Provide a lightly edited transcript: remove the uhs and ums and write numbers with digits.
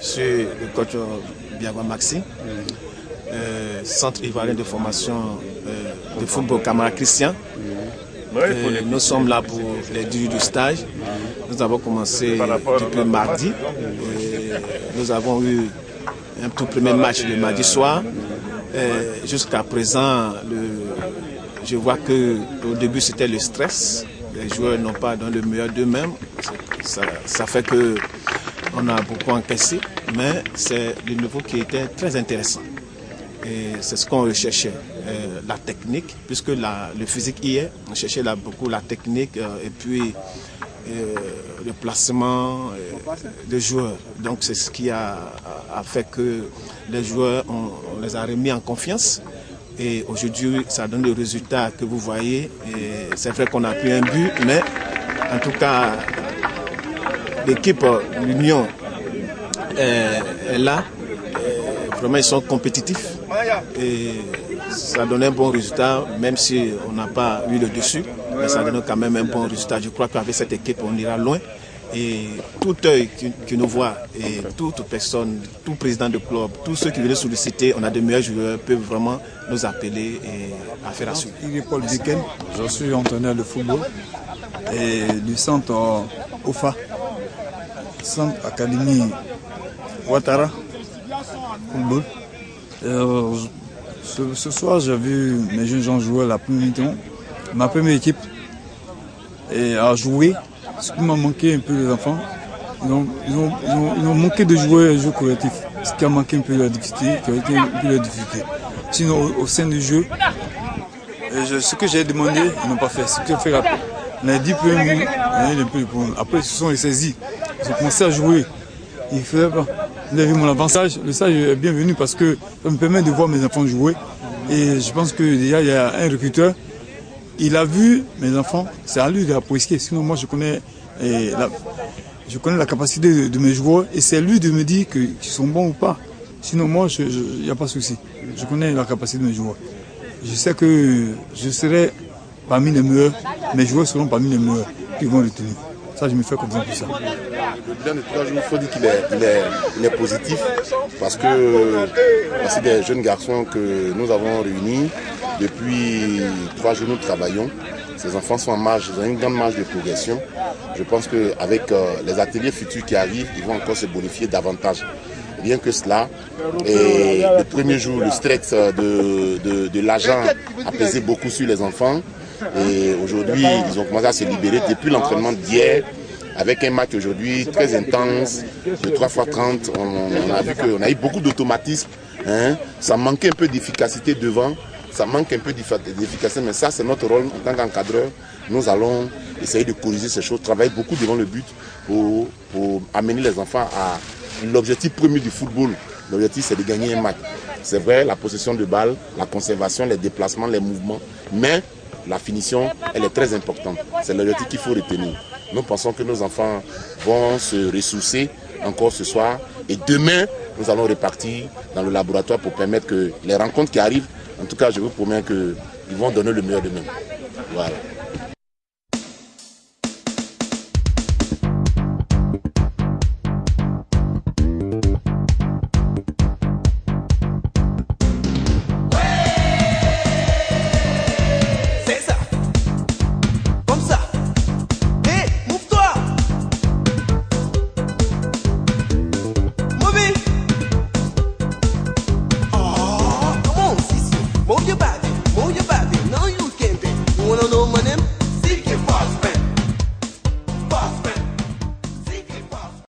Je suis le coach Biagwa Maxi, centre ivoirien de formation de football camarade Christian. Nous sommes là pour les durées du stage. Nous avons commencé depuis mardi. Nous avons eu un tout premier match le mardi soir. Jusqu'à présent, je vois qu'au début c'était le stress. Les joueurs n'ont pas donné le meilleur d'eux-mêmes. Ça fait qu'on a beaucoup encaissé, mais c'est le niveau qui était très intéressant. Et c'est ce qu'on recherchait, la technique, puisque le physique y est. On cherchait là beaucoup la technique et puis le placement des joueurs. Donc c'est ce qui a fait que les joueurs, on les a remis en confiance. Et aujourd'hui, ça donne le résultat que vous voyez. C'est vrai qu'on a pris un but, mais en tout cas, l'équipe, l'Union est là. Vraiment, ils sont compétitifs. Et ça donne un bon résultat, même si on n'a pas eu le dessus. Mais ça donne quand même un bon résultat. Je crois qu'avec cette équipe, on ira loin. Et tout œil qui nous voit, et toute personne, tout président de club, tous ceux qui veulent solliciter, on a de meilleurs joueurs, peuvent vraiment nous appeler et à faire à suivre. Il est Paul Diken, je suis entraîneur de football et du centre OFA, centre Académie Ouattara, football. Ce soir, j'ai vu mes jeunes gens jouer la première mi-temps. Ma première équipe a joué. Ce qui m'a manqué un peu les enfants, ils ont manqué de jouer un jeu collectif. Ce qui a manqué un peu la difficulté, Sinon, au sein du jeu, ce que j'ai demandé, ils n'ont pas fait. Ce que j'ai fait, on a 10 premiers minutes, après ils se sont saisis. Ils ont commencé à jouer. Ils ne faisaient pas. Vous avez vu mon avantage, le stage est bienvenu parce que ça me permet de voir mes enfants jouer. Et je pense que déjà, il y a un recruteur. Il a vu mes enfants, c'est à lui de la poésie. Sinon, moi, je connais la capacité de mes joueurs et c'est lui de me dire qu'ils sont bons ou pas. Sinon, moi, il n'y a pas de souci. Je connais la capacité de mes joueurs. Je sais que je serai parmi les meilleurs, mes joueurs seront parmi les meilleurs qui vont retenir. Ça, je me fais confiance pour ça. Le bilan de 3 jours, il faut dire qu'il est positif parce que c'est des jeunes garçons que nous avons réunis. Depuis 3 jours, nous travaillons. Ces enfants sont en marge, ils ont une grande marge de progression. Je pense qu'avec les ateliers futurs qui arrivent, ils vont encore se bonifier davantage. Bien que cela, et le premier jour, le stress de l'agent a pesé beaucoup sur les enfants. Et aujourd'hui, ils ont commencé à se libérer depuis l'entraînement d'hier, avec un match aujourd'hui très intense, de 3x30. On a vu qu'on a eu beaucoup d'automatisme. Ça manquait un peu d'efficacité devant. Ça manque un peu d'efficacité, mais ça c'est notre rôle en tant qu'encadreur. Nous allons essayer de corriger ces choses, travailler beaucoup devant le but pour amener les enfants à l'objectif premier du football. L'objectif c'est de gagner un match. C'est vrai, la possession de balle, la conservation, les déplacements, les mouvements, mais la finition, elle est très importante. C'est l'objectif qu'il faut retenir. Nous pensons que nos enfants vont se ressourcer encore ce soir et demain, nous allons repartir dans le laboratoire pour permettre que les rencontres qui arrivent, en tout cas, je vous promets qu'ils vont donner le meilleur d'eux-mêmes. Voilà.